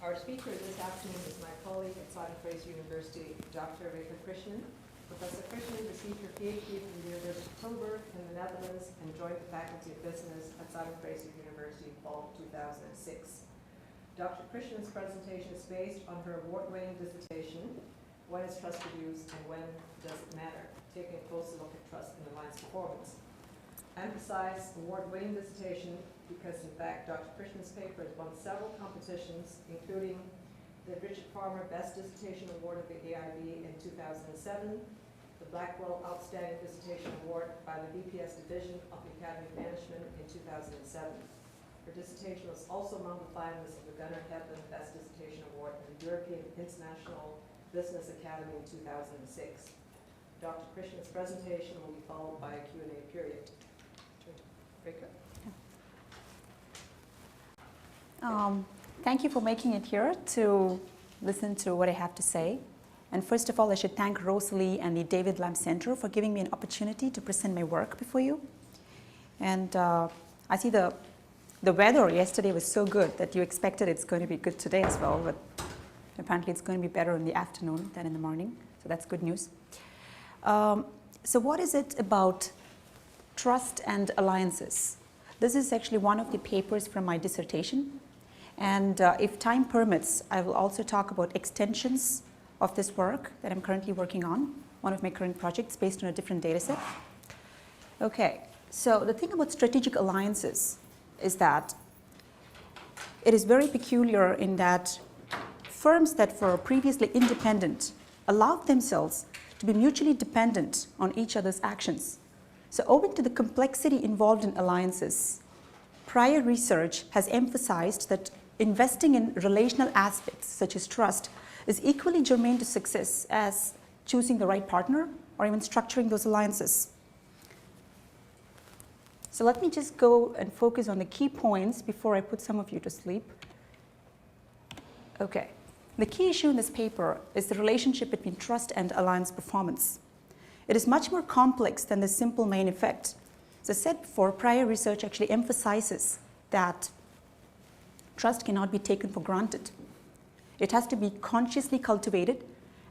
Our speaker this afternoon is my colleague at Simon Fraser University, Dr. Rekha Krishnan. Professor Krishnan received her PhD from the University of Tilburg in the Netherlands and joined the Faculty of Business at Simon Fraser University in fall of 2006. Dr. Krishnan's presentation is based on her award-winning dissertation, When is Trust Abused and When Does It Matter? Taking a closer look at trust in alliance performance. Emphasize award-winning dissertation because, in fact, Dr. Krishnan's paper has won several competitions, including the Richard Farmer Best Dissertation Award of the AIB in 2007, the Blackwell Outstanding Dissertation Award by the BPS Division of the Academy of Management in 2007. Her dissertation was also among the finalists of the Gunnar Hedlund Best Dissertation Award in the European International Business Academy in 2006. Dr. Krishnan's presentation will be followed by a Q&A period. Rekha. Thank you for making it here to listen to what I have to say. And first of all, I should thank Rosalie and the David Lamb Center for giving me an opportunity to present my work before you. And I see the weather yesterday was so good that you expected it's going to be good today as well, but apparently it's going to be better in the afternoon than in the morning, so that's good news. So what is it about trust and alliances? This is actually one of the papers from my dissertation. And if time permits, I will also talk about extensions of this work that I'm currently working on, one of my current projects based on a different data set. Okay, so the thing about strategic alliances is that it is very peculiar in that firms that were previously independent allowed themselves to be mutually dependent on each other's actions. So owing to the complexity involved in alliances, prior research has emphasized that investing in relational aspects such as trust is equally germane to success as choosing the right partner or even structuring those alliances. So let me just go and focus on the key points before I put some of you to sleep. Okay, the key issue in this paper is the relationship between trust and alliance performance. It is much more complex than the simple main effect. As I said before, prior research actually emphasizes that trust cannot be taken for granted. It has to be consciously cultivated,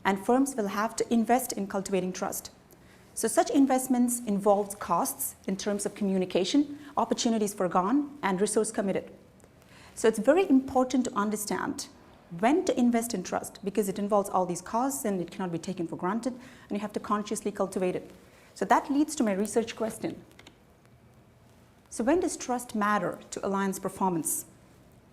and firms will have to invest in cultivating trust. So such investments involve costs in terms of communication, opportunities forgone, and resource committed. So it's very important to understand when to invest in trust, because it involves all these costs and it cannot be taken for granted, and you have to consciously cultivate it. So that leads to my research question. So when does trust matter to alliance performance?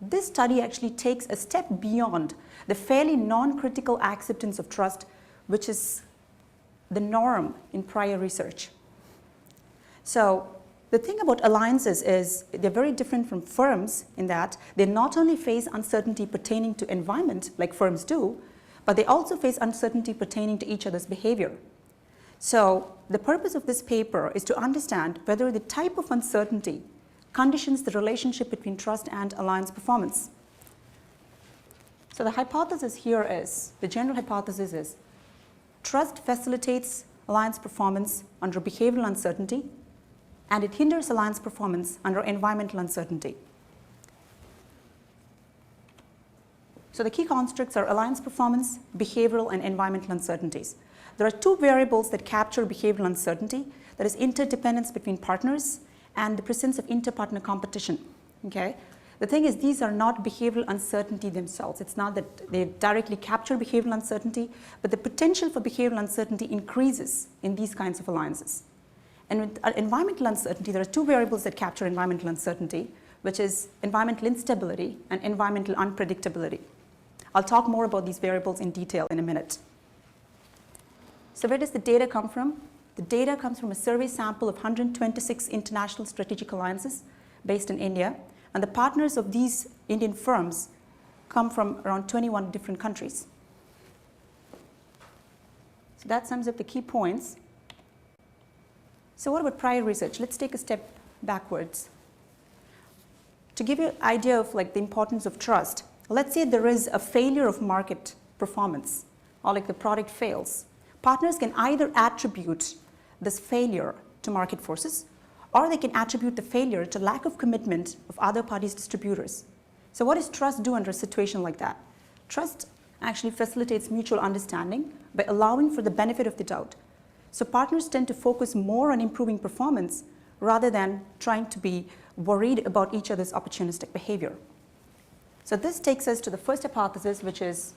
This study actually takes a step beyond the fairly non-critical acceptance of trust, which is the norm in prior research. So the thing about alliances is they're very different from firms in that they not only face uncertainty pertaining to environment like firms do, but they also face uncertainty pertaining to each other's behavior. So the purpose of this paper is to understand whether the type of uncertainty conditions the relationship between trust and alliance performance. So the hypothesis here is, the general hypothesis is, trust facilitates alliance performance under behavioral uncertainty, and it hinders alliance performance under environmental uncertainty. So the key constructs are alliance performance, behavioral, and environmental uncertainties. There are two variables that capture behavioral uncertainty, that is interdependence between partners and the presence of inter-partner competition. Okay? The thing is, these are not behavioral uncertainty themselves. It's not that they directly capture behavioral uncertainty, but the potential for behavioral uncertainty increases in these kinds of alliances. And with environmental uncertainty, there are two variables that capture environmental uncertainty, which is environmental instability and environmental unpredictability. I'll talk more about these variables in detail in a minute. So where does the data come from? The data comes from a survey sample of 126 international strategic alliances based in India. And the partners of these Indian firms come from around 21 different countries. So that sums up the key points. So what about prior research? Let's take a step backwards. To give you an idea of the importance of trust, let's say there is a failure of market performance, or the product fails. Partners can either attribute this failure to market forces, or they can attribute the failure to lack of commitment of other parties' distributors. So what does trust do under a situation like that? trust actually facilitates mutual understanding by allowing for the benefit of the doubt. So partners tend to focus more on improving performance rather than trying to be worried about each other's opportunistic behavior. So this takes us to the first hypothesis, which is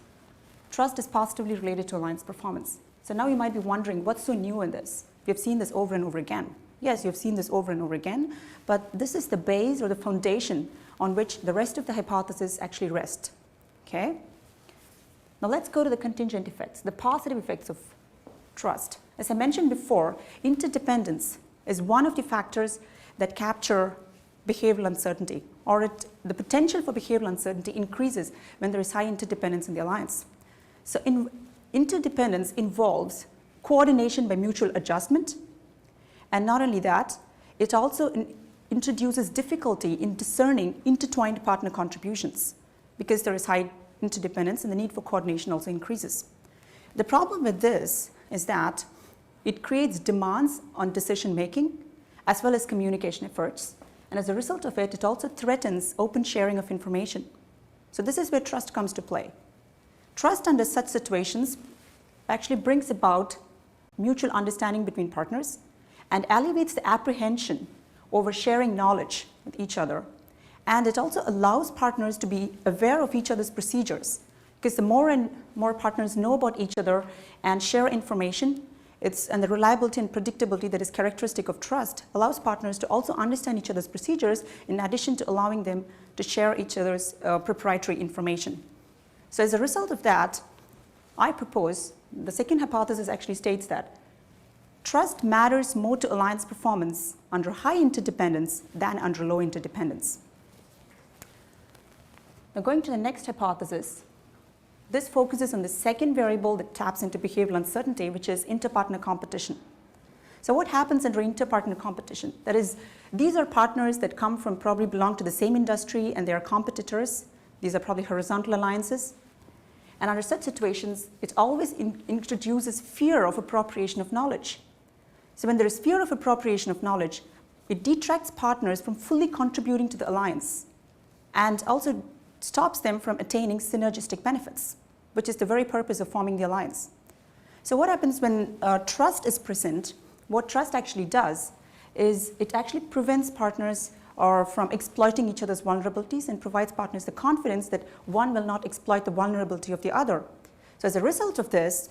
trust is positively related to alliance performance. So now you might be wondering, what's so new in this? We've seen this over and over again. Yes, you've seen this over and over again, but this is the base or the foundation on which the rest of the hypothesis actually rest. Okay? Now let's go to the contingent effects, the positive effects of trust. As I mentioned before, interdependence is one of the factors that capture behavioral uncertainty, or the potential for behavioral uncertainty increases when there is high interdependence in the alliance. So interdependence involves coordination by mutual adjustment, and not only that, it also introduces difficulty in discerning intertwined partner contributions because there is high interdependence and the need for coordination also increases. The problem with this is that it creates demands on decision making as well as communication efforts, and as a result of it, it also threatens open sharing of information. So this is where trust comes to play. Trust under such situations actually brings about mutual understanding between partners and alleviates the apprehension over sharing knowledge with each other. And it also allows partners to be aware of each other's procedures, because the more and more partners know about each other and share information, and the reliability and predictability that is characteristic of trust allows partners to also understand each other's procedures in addition to allowing them to share each other's proprietary information. So as a result of that, I propose, the second hypothesis actually states that trust matters more to alliance performance under high interdependence than under low interdependence. Now going to the next hypothesis, this focuses on the second variable that taps into behavioral uncertainty, which is interpartner competition. So what happens under interpartner competition? That is, these are partners that probably belong to the same industry and they are competitors. These are probably horizontal alliances. And under such situations, it always introduces fear of appropriation of knowledge. So when there is fear of appropriation of knowledge, it detracts partners from fully contributing to the alliance and also stops them from attaining synergistic benefits, which is the very purpose of forming the alliance. So what happens when trust is present? What trust actually does is it actually prevents partners from exploiting each other's vulnerabilities and provides partners the confidence that one will not exploit the vulnerability of the other. So as a result of this,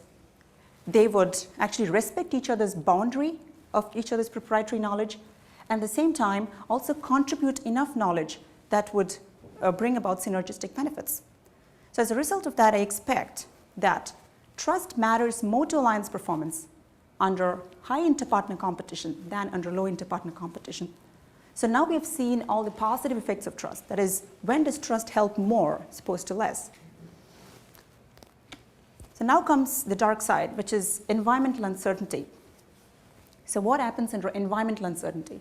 they would actually respect each other's boundary of each other's proprietary knowledge, and at the same time also contribute enough knowledge that would bring about synergistic benefits. So as a result of that, I expect that trust matters more to alliance performance under high interpartner competition than under low interpartner competition. So now we have seen all the positive effects of trust. That is, when does trust help more as opposed to less? So now comes the dark side, which is environmental uncertainty. So what happens under environmental uncertainty?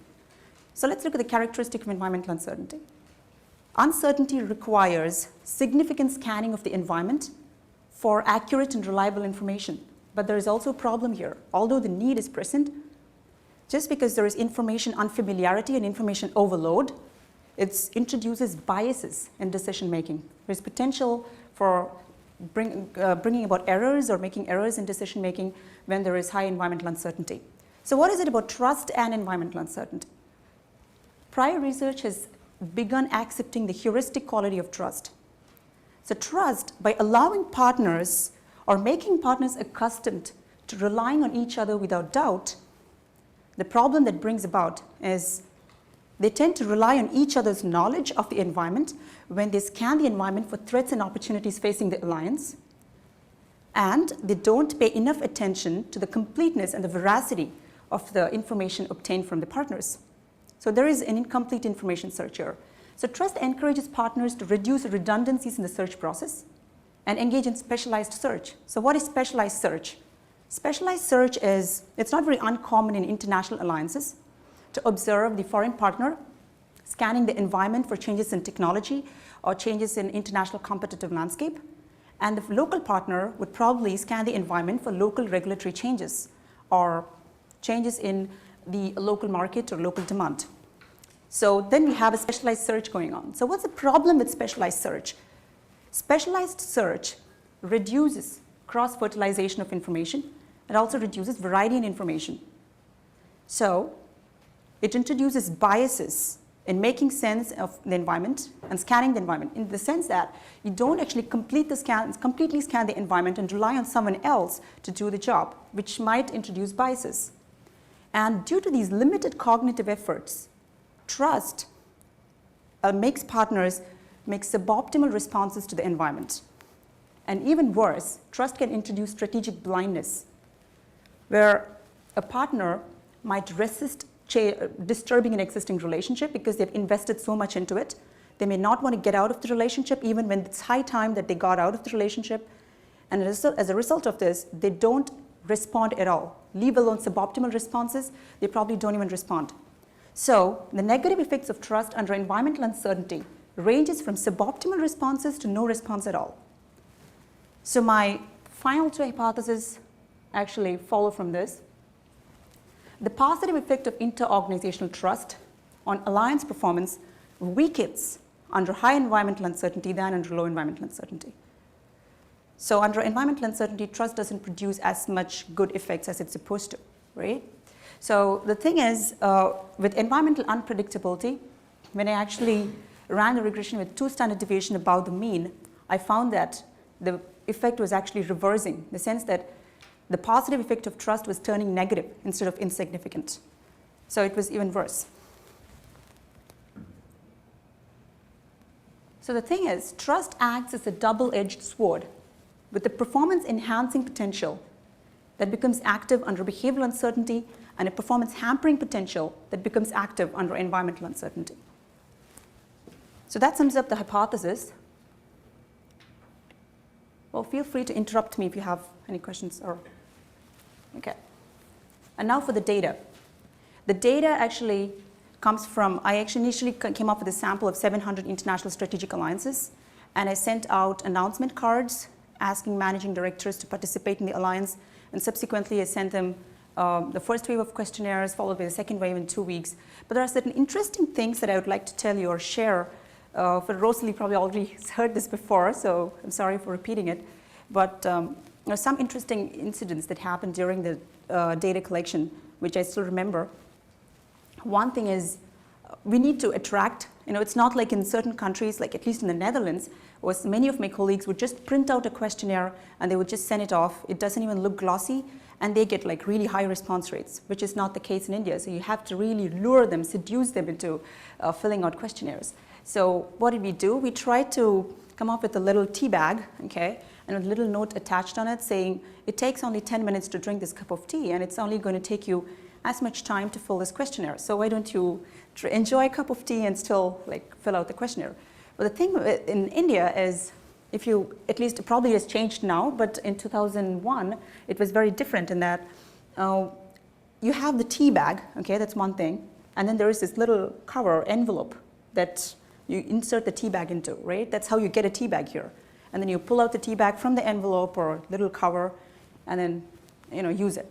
So let's look at the characteristic of environmental uncertainty. Uncertainty requires significant scanning of the environment for accurate and reliable information. But there is also a problem here. Although the need is present, just because there is information unfamiliarity and information overload, it introduces biases in decision making. There's potential for bringing about errors or making errors in decision making when there is high environmental uncertainty. So what is it about trust and environmental uncertainty? Prior research has begun accepting the heuristic quality of trust. So trust, by allowing partners or making partners accustomed to relying on each other without doubt, the problem that brings about is they tend to rely on each other's knowledge of the environment when they scan the environment for threats and opportunities facing the alliance, and they don't pay enough attention to the completeness and the veracity of the information obtained from the partners. So there is an incomplete information search here. So trust encourages partners to reduce redundancies in the search process and engage in specialized search. So what is specialized search? Specialized search it's not very uncommon in international alliances to observe the foreign partner scanning the environment for changes in technology or changes in international competitive landscape. And the local partner would probably scan the environment for local regulatory changes or changes in the local market or local demand. So then we have a specialized search going on. So what's the problem with specialized search? Specialized search reduces cross-fertilization of information. It also reduces variety in information. So it introduces biases in making sense of the environment and scanning the environment, in the sense that you don't actually completely scan the environment and rely on someone else to do the job, which might introduce biases. And due to these limited cognitive efforts, trust makes partners make suboptimal responses to the environment. And even worse, trust can introduce strategic blindness, where a partner might resist disturbing an existing relationship because they've invested so much into it. They may not want to get out of the relationship even when it's high time that they got out of the relationship. And as a result of this, they don't respond at all. Leave alone suboptimal responses, they probably don't even respond. So the negative effects of trust under environmental uncertainty ranges from suboptimal responses to no response at all. So my final two hypotheses actually follow from this. The positive effect of interorganizational trust on alliance performance weakens under high environmental uncertainty than under low environmental uncertainty. So under environmental uncertainty, trust doesn't produce as much good effects as it's supposed to, right? So the thing is, with environmental unpredictability, when I actually ran the regression with 2 standard deviation above the mean, I found that the effect was actually reversing, in the sense that the positive effect of trust was turning negative instead of insignificant. So it was even worse. So the thing is, trust acts as a double-edged sword with a performance-enhancing potential that becomes active under behavioral uncertainty and a performance-hampering potential that becomes active under environmental uncertainty. So that sums up the hypothesis. Well, feel free to interrupt me if you have any questions or, okay. And now for the data. The data actually comes from, I actually initially came up with a sample of 700 international strategic alliances, and I sent out announcement cards asking managing directors to participate in the alliance, and subsequently I sent them the first wave of questionnaires followed by the second wave in 2 weeks. But there are certain interesting things that I would like to tell you or share. For Rosalie probably already heard this before, so I'm sorry for repeating it. But there are some interesting incidents that happened during the data collection, which I still remember. One thing is we need to attract, it's not like in certain countries, like at least in the Netherlands, was many of my colleagues would just print out a questionnaire and they would just send it off. It doesn't even look glossy, and they get like really high response rates, which is not the case in India. So you have to really lure them, seduce them into filling out questionnaires. So what did we do? We tried to come up with a little tea bag, okay, and a little note attached on it saying, it takes only 10 minutes to drink this cup of tea, and it's only going to take you as much time to fill this questionnaire. So why don't you enjoy a cup of tea and still like fill out the questionnaire? But the thing in India is, if you, at least it probably has changed now, but in 2001, it was very different in that you have the tea bag, okay, that's one thing, and then there is this little cover envelope that you insert the tea bag into, right? That's how you get a tea bag here. And then you pull out the tea bag from the envelope or little cover and then, use it.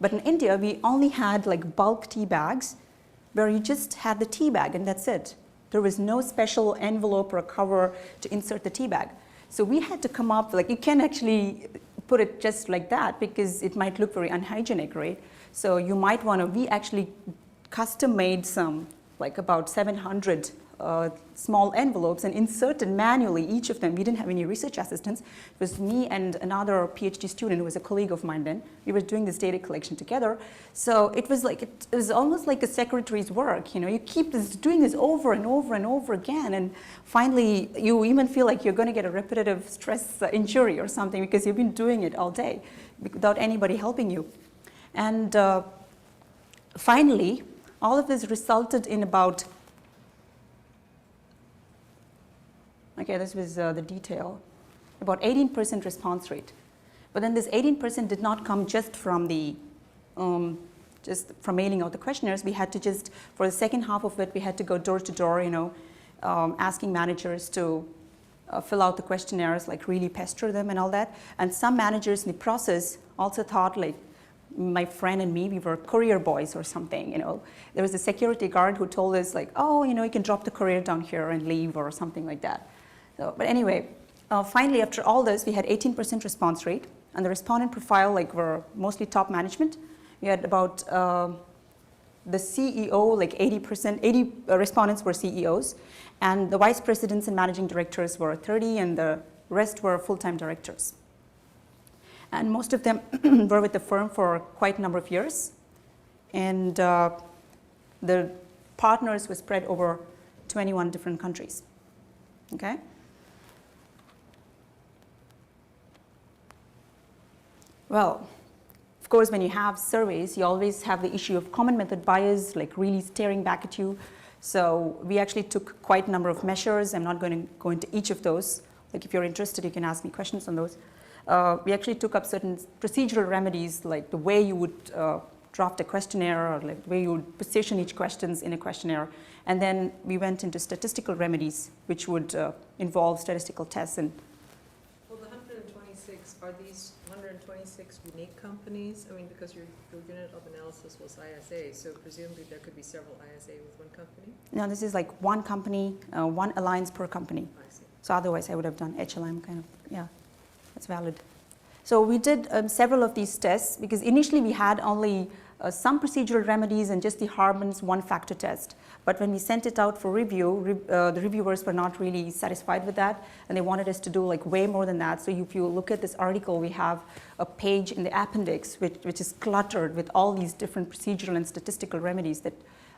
But in India, we only had like bulk tea bags where you just had the tea bag and that's it. There was no special envelope or cover to insert the tea bag. So we had to come up, like you can't actually put it just like that because it might look very unhygienic, right? So you might want to, we actually custom made some, like about 700 small envelopes and inserted manually each of them. We didn't have any research assistants. It was me and another PhD student who was a colleague of mine then. We were doing this data collection together. So it was like, it was almost like a secretary's work. You keep doing this over and over and over again, and finally you even feel like you're going to get a repetitive stress injury or something because you've been doing it all day without anybody helping you. And finally, all of this resulted in about, okay, this was the detail, about 18% response rate. But then this 18% did not come just from the, just from mailing out the questionnaires. We had to just, for the second half of it, we had to go door to door, asking managers to fill out the questionnaires, like really pester them and all that. And some managers in the process also thought like, my friend and me, we were courier boys or something, There was a security guard who told us like, oh, you can drop the courier down here and leave or something like that. So, but anyway, Finally, after all this, we had 18% response rate, and the respondent profile were mostly top management. We had about the CEO, 80%, 80 respondents were CEOs, and the vice presidents and managing directors were 30, and the rest were full-time directors. And most of them were with the firm for quite a number of years, and the partners were spread over 21 different countries. Okay. Well, of course, when you have surveys, you always have the issue of common method bias, really staring back at you. So we actually took quite a number of measures. I'm not going to go into each of those. If you're interested, you can ask me questions on those. We actually took up certain procedural remedies, like the way you would draft a questionnaire, or the way you would position each questions in a questionnaire. And then we went into statistical remedies, which would involve statistical tests. And well, the 126, are these 126 unique companies? I mean, because your unit of analysis was ISA, so presumably there could be several ISA with one company? No, this is one company, one alliance per company. I see. So otherwise I would have done HLM kind of, yeah, that's valid. So we did several of these tests, because initially we had only some procedural remedies and just the Harbour's one-factor test. But when we sent it out for review, the reviewers were not really satisfied with that, and they wanted us to do way more than that. So if you look at this article, we have a page in the appendix which is cluttered with all these different procedural and statistical remedies that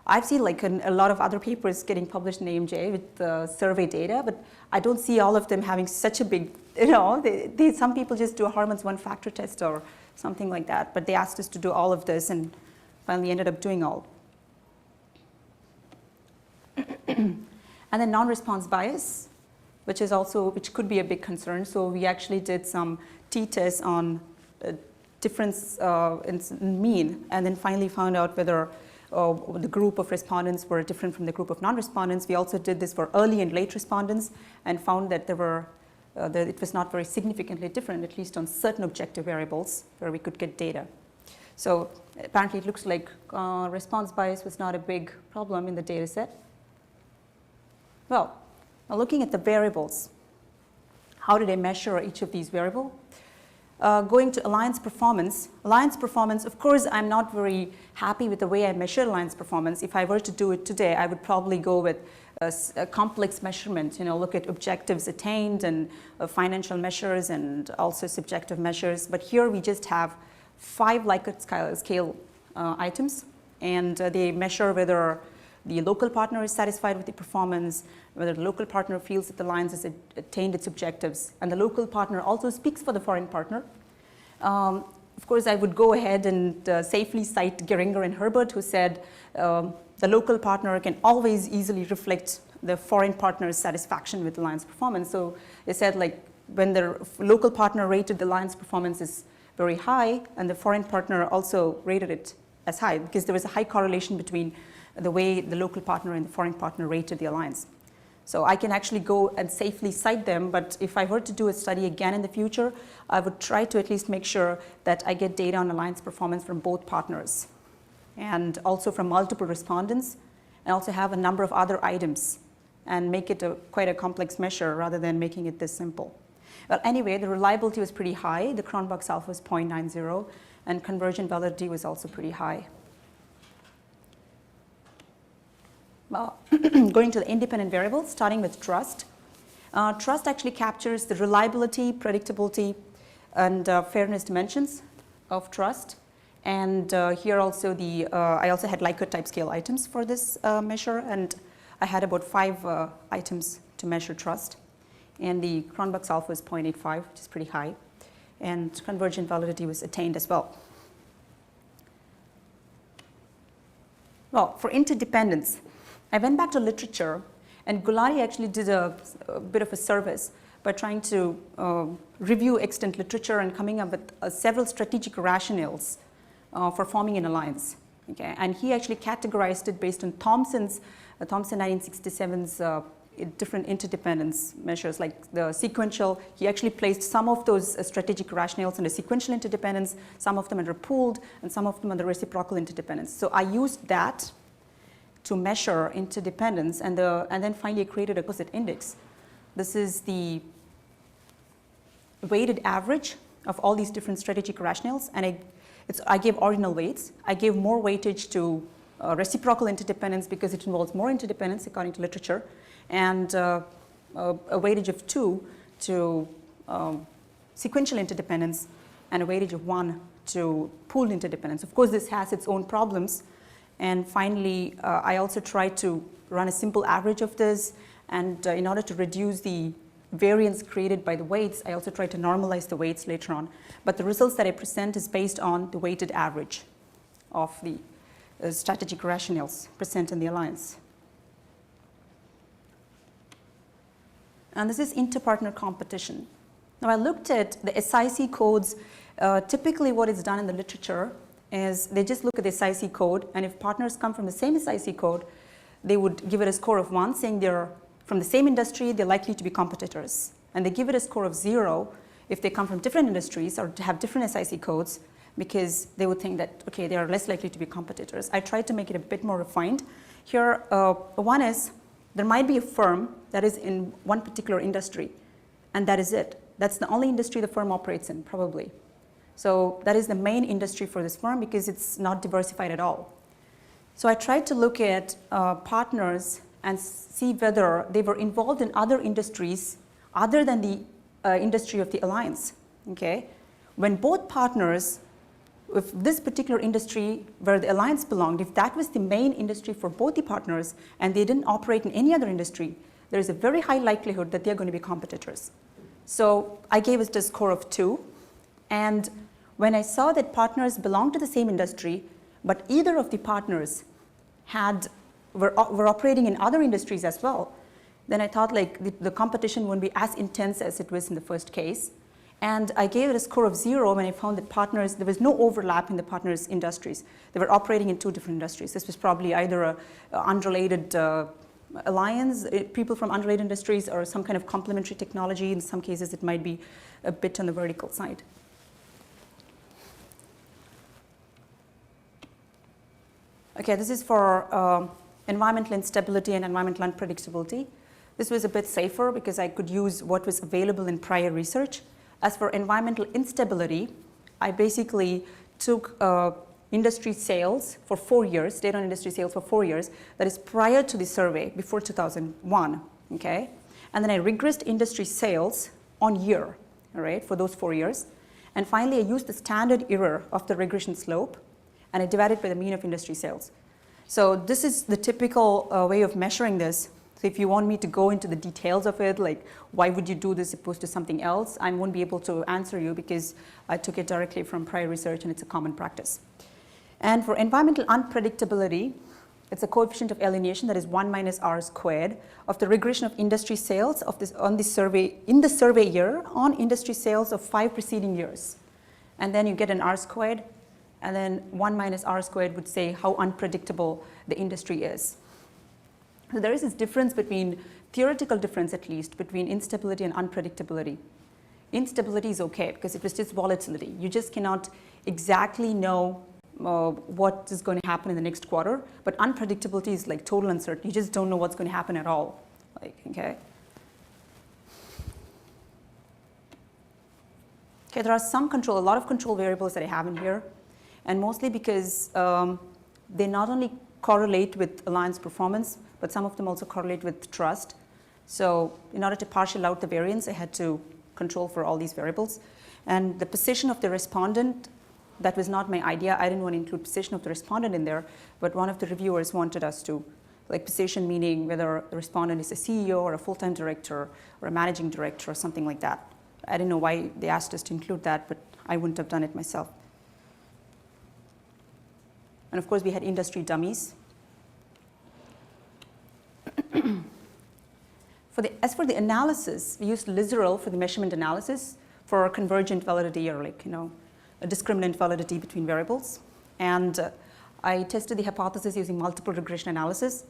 I've seen in a lot of other papers getting published in AMJ with survey data, but I don't see all of them having such a big, some people just do a Harman's one-factor test or something like that, but they asked us to do all of this and finally ended up doing all. And then non-response bias, which could be a big concern. So we actually did some t-tests on difference in mean, and then finally found out whether the group of respondents were different from the group of non-respondents. We also did this for early and late respondents and found that that it was not very significantly different, at least on certain objective variables where we could get data. So apparently it looks like response bias was not a big problem in the data set. Well, now looking at the variables, how did I measure each of these variables? Going to alliance performance, of course, I'm not very happy with the way I measure alliance performance. If I were to do it today, I would probably go with a complex measurement, look at objectives attained and financial measures and also subjective measures. But here we just have 5 Likert scale items, and they measure whether the local partner is satisfied with the performance, whether the local partner feels that the alliance has attained its objectives, and the local partner also speaks for the foreign partner. Of course, I would go ahead and safely cite Geringer and Herbert, who said the local partner can always easily reflect the foreign partner's satisfaction with the alliance performance. So they said when the local partner rated the alliance performance is very high, and the foreign partner also rated it as high, because there was a high correlation between the way the local partner and the foreign partner rated the alliance. So I can actually go and safely cite them, but if I were to do a study again in the future, I would try to at least make sure that I get data on alliance performance from both partners and also from multiple respondents, and also have a number of other items and make it quite a complex measure rather than making it this simple. Well, anyway, the reliability was pretty high. The Cronbach's alpha was 0.90, and conversion validity was also pretty high. Well, going to the independent variables, starting with trust. Trust actually captures the reliability, predictability, and fairness dimensions of trust. And here also I also had Likert type scale items for this measure, and I had about 5 items to measure trust. And the Cronbach's alpha was 0.85, which is pretty high. And convergent validity was attained as well. Well, for interdependence, I went back to literature, and Gulati actually did a bit of a service by trying to review extant literature and coming up with several strategic rationales for forming an alliance. Okay? And he actually categorized it based on Thomson 1967's different interdependence measures, like the sequential. He actually placed some of those strategic rationales under sequential interdependence, some of them under pooled, and some of them under reciprocal interdependence. So I used that to measure interdependence, and then finally created a composite index. This is the weighted average of all these different strategic rationales, and I gave ordinal weights. I gave more weightage to reciprocal interdependence because it involves more interdependence according to literature, and a weightage of 2 to sequential interdependence, and a weightage of 1 to pooled interdependence. Of course, this has its own problems. And finally, I also tried to run a simple average of this, and in order to reduce the variance created by the weights, I also tried to normalize the weights later on. But the results that I present is based on the weighted average of the strategic rationales present in the alliance. And this is interpartner competition. Now, I looked at the SIC codes. Typically, what is done in the literature is they just look at the SIC code, and if partners come from the same SIC code, they would give it a score of 1, saying they're from the same industry, they're likely to be competitors. And they give it a score of 0 if they come from different industries or to have different SIC codes, because they would think that, okay, they are less likely to be competitors. I tried to make it a bit more refined. Here, one is there might be a firm that is in one particular industry, and that is it. That's the only industry the firm operates in, probably. So that is the main industry for this firm because it's not diversified at all. So I tried to look at partners and see whether they were involved in other industries other than the industry of the alliance. Okay? When both partners, if this particular industry where the alliance belonged, if that was the main industry for both the partners and they didn't operate in any other industry, there is a very high likelihood that they're going to be competitors. So I gave it a score of 2. And when I saw that partners belonged to the same industry, but either of the partners were operating in other industries as well, then I thought like the competition wouldn't be as intense as it was in the first case. And I gave it a score of 0 when I found that partners, there was no overlap in the partners' industries. They were operating in 2 different industries. This was probably either a unrelated alliance, people from unrelated industries, or some kind of complementary technology. In some cases, it might be a bit on the vertical side. Okay, this is for environmental instability and environmental unpredictability. This was a bit safer because I could use what was available in prior research. As for environmental instability, I basically took industry sales for 4 years, data on industry sales for 4 years, that is prior to the survey, before 2001, okay? And then I regressed industry sales on year, all right, for those 4 years. And finally, I used the standard error of the regression slope, and I divided by the mean of industry sales. So this is the typical way of measuring this. So if you want me to go into the details of it, like why would you do this opposed to something else, I won't be able to answer you because I took it directly from prior research and it's a common practice. And for environmental unpredictability, it's a coefficient of alienation that is 1 minus r squared of the regression of industry sales of this on the survey in the survey year on industry sales of 5 preceding years. And then you get an r squared, and then 1 minus r squared would say how unpredictable the industry is. So there is this difference between, theoretical difference at least, between instability and unpredictability. Instability is okay because it was just volatility. You just cannot exactly know what is going to happen in the next quarter, but unpredictability is like total uncertainty. You just don't know what's going to happen at all. Like, okay. Okay, there are a lot of control variables that I have in here, and mostly because they not only correlate with alliance performance, but some of them also correlate with trust. So in order to partial out the variance, I had to control for all these variables. And the position of the respondent, that was not my idea. I didn't want to include position of the respondent in there, but one of the reviewers wanted us to, like position meaning whether the respondent is a CEO or a full-time director or a managing director or something like that. I didn't know why they asked us to include that, but I wouldn't have done it myself. And of course, we had industry dummies. As for the analysis, we used Lizarel for the measurement analysis for convergent validity, or like, a discriminant validity between variables. And I tested the hypothesis using multiple regression analysis.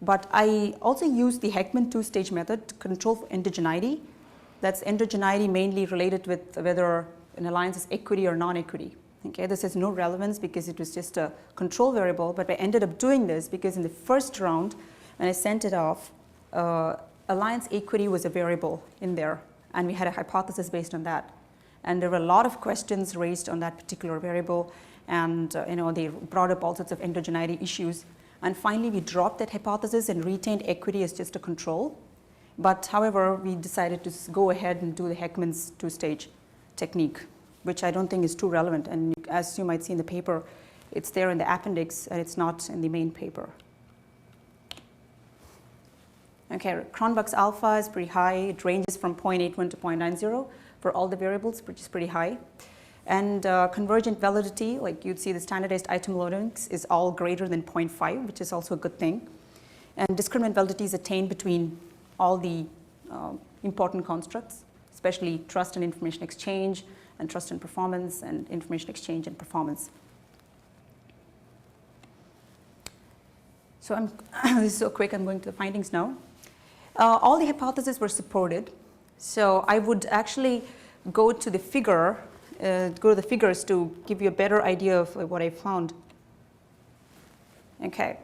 But I also used the Heckman two-stage method to control for endogeneity. That's endogeneity mainly related with whether an alliance is equity or non-equity. Okay, this has no relevance because it was just a control variable, but I ended up doing this because in the first round, when I sent it off, alliance equity was a variable in there and we had a hypothesis based on that. And there were a lot of questions raised on that particular variable, and they brought up all sorts of endogeneity issues. And finally, we dropped that hypothesis and retained equity as just a control. But however, we decided to go ahead and do the Heckman's two-stage technique, which I don't think is too relevant. And as you might see in the paper, it's there in the appendix, and it's not in the main paper. Okay, Cronbach's alpha is pretty high. It ranges from 0.81 to 0.90 for all the variables, which is pretty high. And convergent validity, like you'd see the standardized item loadings, is all greater than 0.5, which is also a good thing. And discriminant validity is attained between all the important constructs, especially trust and information exchange, and trust and performance, and information exchange and performance. So this is so quick, I'm going to the findings now. All the hypotheses were supported. So I would actually go to the figures to give you a better idea of what I found. Okay.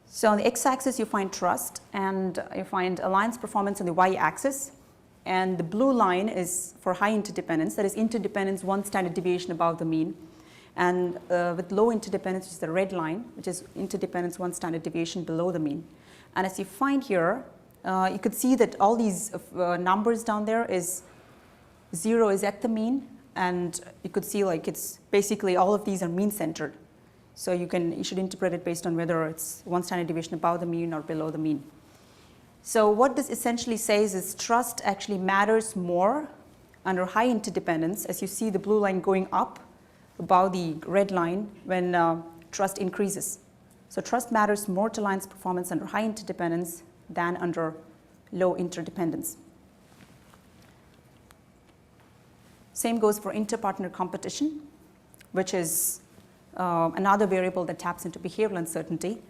So on the x-axis, you find trust, and you find alliance performance on the y-axis. And the blue line is for high interdependence, that is interdependence one standard deviation above the mean. And with low interdependence, which is the red line, which is interdependence one standard deviation below the mean. And as you find here, you could see that all these numbers down there is 0 is at the mean, and you could see like it's basically all of these are mean-centered. So you should interpret it based on whether it's one standard deviation above the mean or below the mean. So what this essentially says is trust actually matters more under high interdependence, as you see the blue line going up above the red line when trust increases. So trust matters more to alliance performance under high interdependence than under low interdependence. Same goes for interpartner competition, which is another variable that taps into behavioral uncertainty.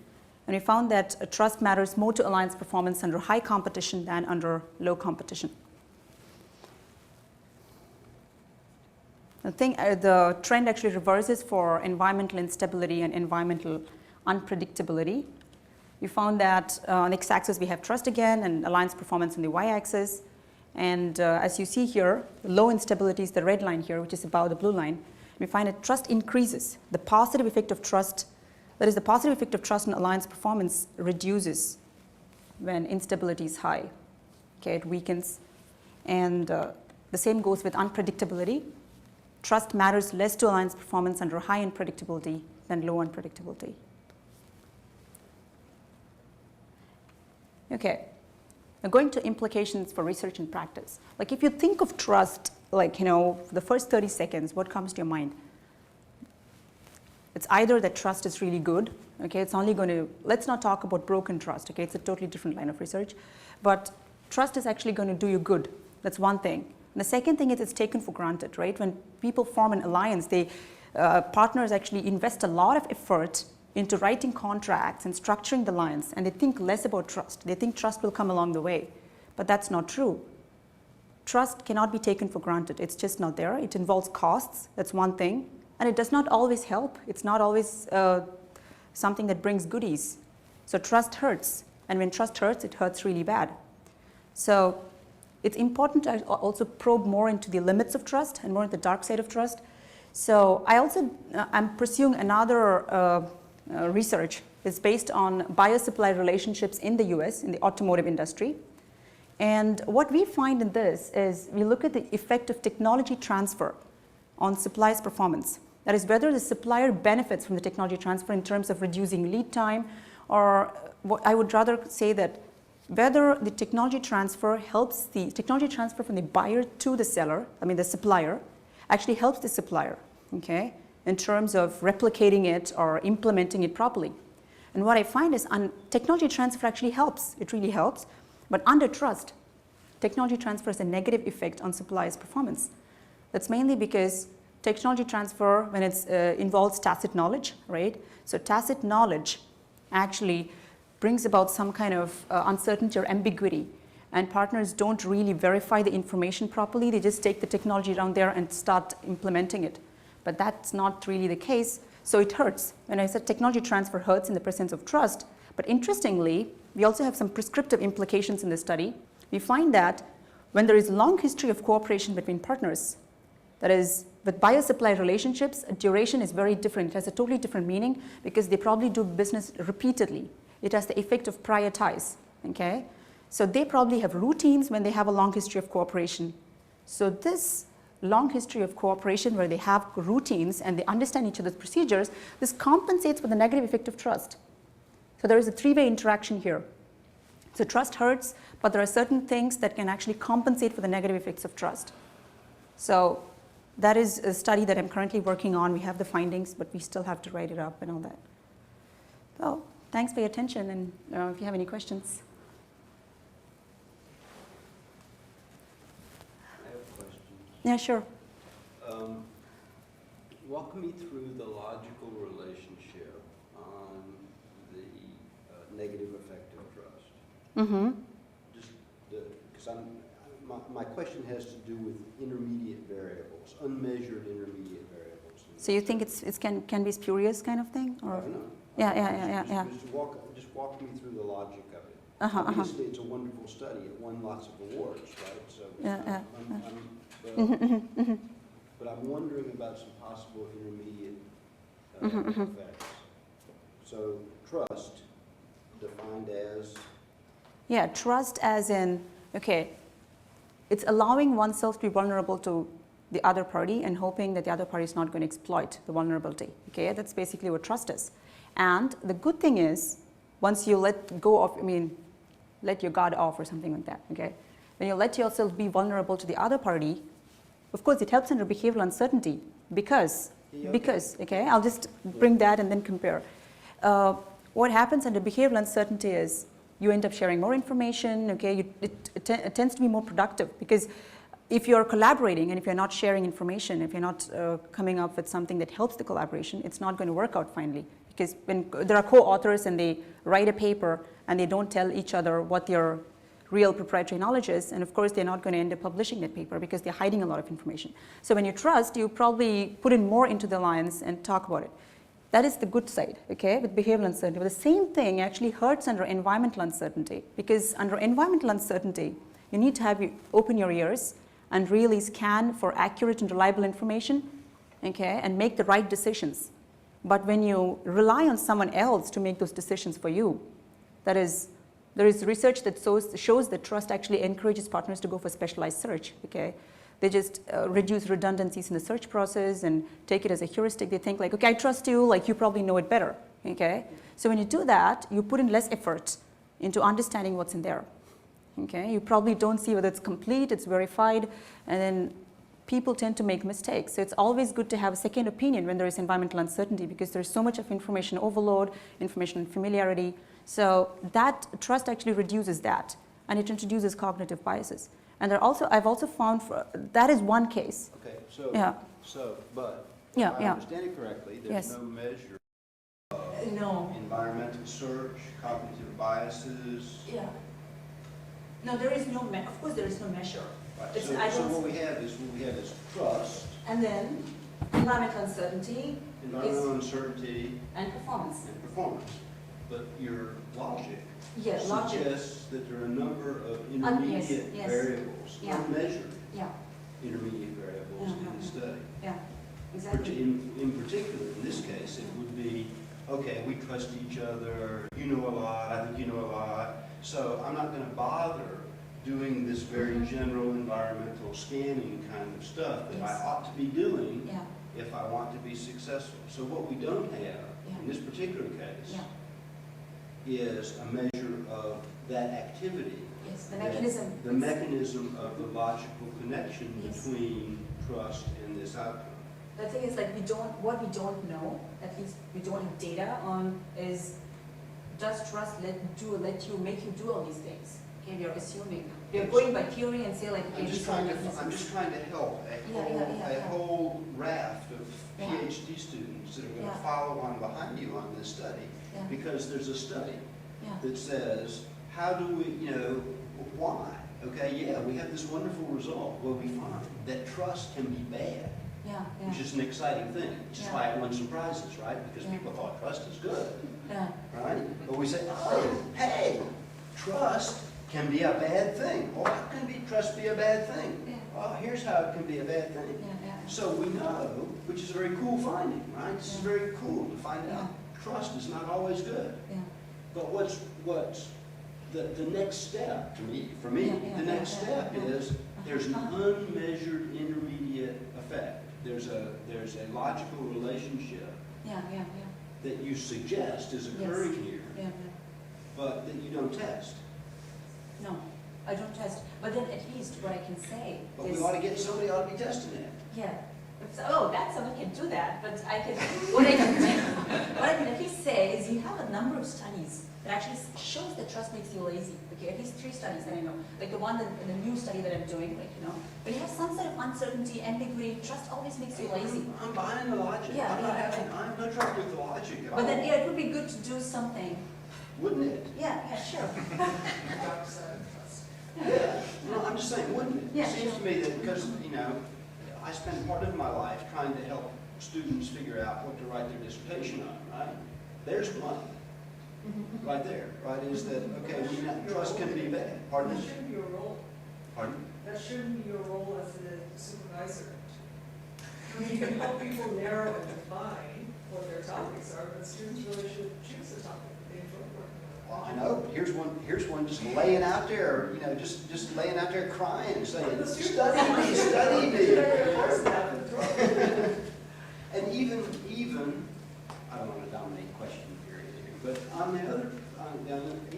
And we found that trust matters more to alliance performance under high competition than under low competition. The trend actually reverses for environmental instability and environmental unpredictability. We found that on the x-axis we have trust again, and alliance performance on the y-axis. And as you see here, low instability is the red line here, which is above the blue line. We find that trust increases. The positive effect of trust, that is the positive effect of trust in alliance performance, reduces when instability is high. Okay, it weakens. And the same goes with unpredictability. Trust matters less to alliance performance under high unpredictability than low unpredictability. Okay, now going to implications for research and practice. Like if you think of trust, like, for the first 30 seconds, what comes to your mind? It's either that trust is really good, okay, it's only going to, let's not talk about broken trust, okay, it's a totally different line of research, but trust is actually going to do you good. That's one thing. And the second thing is it's taken for granted, right? When people form an alliance, partners actually invest a lot of effort into writing contracts and structuring the alliance, and they think less about trust. They think trust will come along the way, but that's not true. Trust cannot be taken for granted. It's just not there. It involves costs, that's one thing, and it does not always help. It's not always something that brings goodies. So trust hurts, and when trust hurts, it hurts really bad. So it's important to also probe more into the limits of trust and more into the dark side of trust. So I'm pursuing another research. It's based on buyer-supply relationships in the US, in the automotive industry. And what we find in this is we look at the effect of technology transfer on supplier's performance. That is, whether the supplier benefits from the technology transfer in terms of reducing lead time, or what I would rather say that whether the technology transfer helps the technology transfer from the buyer to the seller, I mean the supplier, actually helps the supplier, okay, in terms of replicating it or implementing it properly. And what I find is technology transfer actually helps. It really helps. But under trust, technology transfer has a negative effect on supplier's performance. That's mainly because technology transfer, when it involves tacit knowledge, right? So tacit knowledge actually brings about some kind of uncertainty or ambiguity. And partners don't really verify the information properly. They just take the technology down there and start implementing it. But that's not really the case, so it hurts. When I said technology transfer hurts in the presence of trust, but interestingly, we also have some prescriptive implications in this study. We find that when there is a long history of cooperation between partners, that is, with buyer-supply relationships, duration is very different. It has a totally different meaning because they probably do business repeatedly. It has the effect of prior ties, okay? So they probably have routines when they have a long history of cooperation. So this long history of cooperation where they have routines and they understand each other's procedures, this compensates for the negative effect of trust. So there is a three-way interaction here. So trust hurts, but there are certain things that can actually compensate for the negative effects of trust. So that is a study that I'm currently working on. We have the findings, but we still have to write it up and all that. So thanks for your attention, and if you have any questions. I have a question. Yeah, sure. Walk me through the logical relationship on the negative effect of trust. Mm-hmm. Just because my question has to do with intermediate variables, unmeasured intermediate variables. So you think it can be spurious kind of thing, or? I don't know. Yeah. Just walk me through the logic of it. Uh-huh, Obviously, it's a wonderful study. It won lots of awards, right? So but I'm wondering about some possible intermediate effects. So trust, defined as? Yeah, trust as in, okay, it's allowing oneself to be vulnerable to the other party and hoping that the other party is not going to exploit the vulnerability. Okay, that's basically what trust is. And the good thing is, once you let go of, let your guard off or something like that, okay? When you let yourself be vulnerable to the other party, of course it helps under behavioral uncertainty because, okay, I'll just bring that and then compare. What happens under behavioral uncertainty is you end up sharing more information, okay? It tends to be more productive because if you're collaborating and if you're not sharing information, if you're not coming up with something that helps the collaboration, it's not going to work out finally. Because when there are co-authors and they write a paper and they don't tell each other what their real proprietary knowledge is, and of course they're not going to end up publishing that paper because they're hiding a lot of information. So when you trust, you probably put in more into the alliance and talk about it. That is the good side, okay, with behavioral uncertainty. But the same thing actually hurts under environmental uncertainty, because under environmental uncertainty, you need to have open your ears and really scan for accurate and reliable information, okay, and make the right decisions. But when you rely on someone else to make those decisions for you, that is, there is research that shows that trust actually encourages partners to go for specialized search, okay? They just reduce redundancies in the search process and take it as a heuristic. They think like, okay, I trust you, like you probably know it better, okay? So when you do that, you put in less effort into understanding what's in there, okay? You probably don't see whether it's complete, it's verified, and then people tend to make mistakes. So it's always good to have a second opinion when there is environmental uncertainty because there's so much of information overload, information familiarity. So that trust actually reduces that, and it introduces cognitive biases. And I've also found that is one case. Okay, so, yeah. But if I understand it correctly, there's no measure of environmental search, cognitive biases. Yeah. No, there is no, of course there is no measure. Right. So what we have is trust. And then environmental uncertainty. And performance. But your logic suggests that there are a number of intermediate variables, unmeasured intermediate variables in the study. Yeah, exactly. In particular, in this case, it would be, okay, we trust each other, you know a lot, I think you know a lot, so I'm not going to bother doing this very general environmental scanning kind of stuff that I ought to be doing if I want to be successful. So what we don't have in this particular case is a measure of that activity. Yes, the mechanism. The mechanism of the logical connection between trust and this outcome. The thing is, like, what we don't know, at least we don't have data on, is does trust make you do all these things? Okay, we are assuming. We are going by theory and say, like, okay, I'm just trying to help a whole raft of PhD students that are going to follow on behind you on this study, because there's a study that says, how do we, why? Okay, we have this wonderful result. Well, we find that trust can be bad, which is an exciting thing, which is why it won some prizes, right? Because people thought trust is good, right? But we say, oh, hey, trust can be a bad thing. Oh, how can trust be a bad thing? Yeah. Well, here's how it can be a bad thing. Yeah. So we know, which is a very cool finding, right? This is very cool to find out. Trust is not always good. Yeah. But what's the next step to me, for me, the next step is there's an unmeasured intermediate effect. There's a logical relationship Yeah. that you suggest is occurring here, Yeah. but that you don't test. No, I don't test. But then at least what I can say But is... we ought to get, somebody ought to be testing it. Yeah. Oh, that someone can do that, but what I can at least say is you have a number of studies that actually shows that trust makes you lazy. Okay, at least 3 studies that I know. Like the one in the new study that I'm doing, like, when you have some sort of uncertainty, ambiguity, trust always makes you lazy. I'm buying the logic. Yeah, I'm not trouble with the logic at all. But then, yeah, it would be good to do something. Wouldn't it? Yeah, sure. Yeah. No, I'm just saying, wouldn't it? Yeah, It seems sure. to me that because, I spend part of my life trying to help students figure out what to write their dissertation on, right? There's one. Right there, right, is that, okay, trust can be bad. Pardon? That shouldn't be your role. Pardon? That shouldn't be your role as the supervisor. You can help people narrow and define what their topics are, but students really should choose the topic that they enjoy working on. Well, I know, but here's one just laying out there, just laying out there crying, saying, study me. And even, I don't want to dominate question period here, but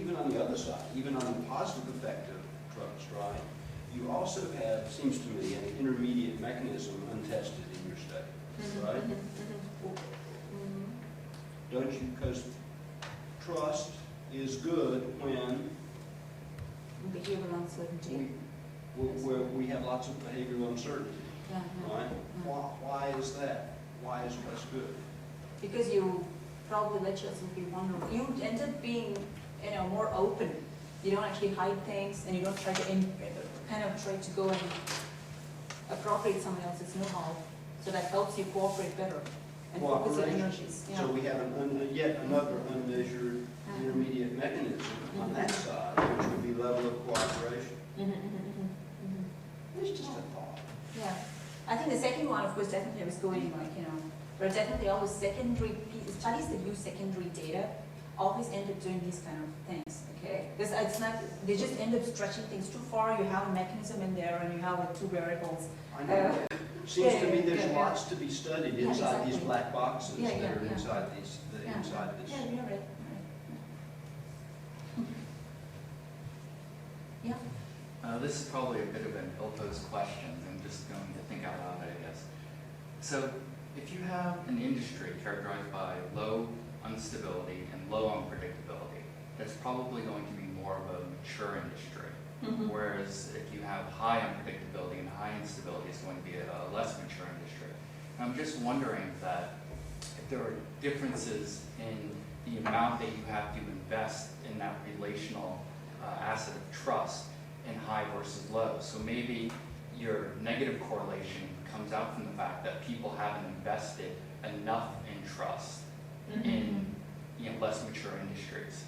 even on the other side, even on the positive effect of trust, right, you also have, seems to me, an intermediate mechanism untested in your study, right? Don't you? Because trust is good when Behavioral uncertainty. where we have lots of behavioral uncertainty, Yeah. right? Why is that? Why is trust good? Because you probably let yourself be vulnerable. You end up being, more open. You don't actually hide things, and you don't try to try to go and appropriate someone else's know-how. So that helps you cooperate better and focus your Cooperation. energies. Yeah. So we have yet another unmeasured intermediate mechanism on that side, which would be level of cooperation. It's just a thought. Yeah. I think the second one, of course, definitely was going there are definitely always studies that use secondary data always end up doing these kind of things, okay? Because it's not, they just end up stretching things too far. You have a mechanism in there and you have like 2 variables. I know. Seems to me there's yeah. lots to be studied Yeah, inside these exactly. black boxes Yeah, that are yeah. inside these, inside this. Yeah, you're right. Yeah. This is probably a bit of an ill-posed question. I'm just going to think out loud, I guess. So, if you have an industry characterized by low instability and low unpredictability, that's probably going to be more of a mature industry. Whereas if you have high unpredictability and high instability, it's going to be a less mature industry. And I'm just wondering that if there are differences in the amount that you have to invest in that relational asset of trust in high versus low. So maybe your negative correlation comes out from the fact that people haven't invested enough in trust in less mature industries.